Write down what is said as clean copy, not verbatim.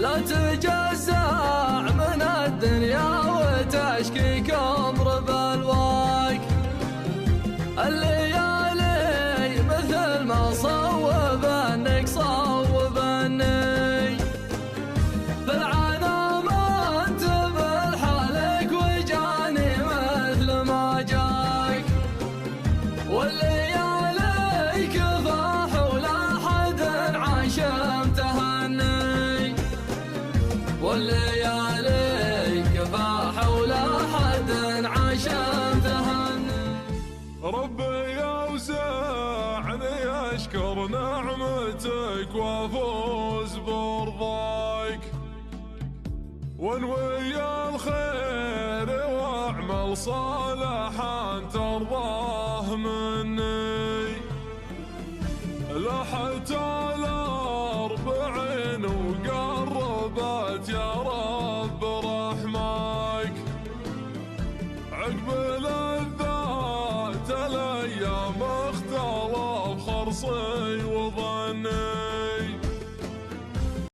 لا تجزع من الدنيا وتشكي كمر بلواك. الليالي مثل ما صوب انك صوبني، بالعنا ما انت بالحالك وجاني مثل ما جاك. والليالي كفاح ولا حد عشم تهني، والليالي كفاح ولا حد عشم تهني. ربي أوزعني أشكر نعمتك وأفوز برضاك، وانوي الخير واعمل صالحا ترضاه مني. لحت الأربعين وقربت يا رب رحمك، عقب لذات الأيام اختلف خرصي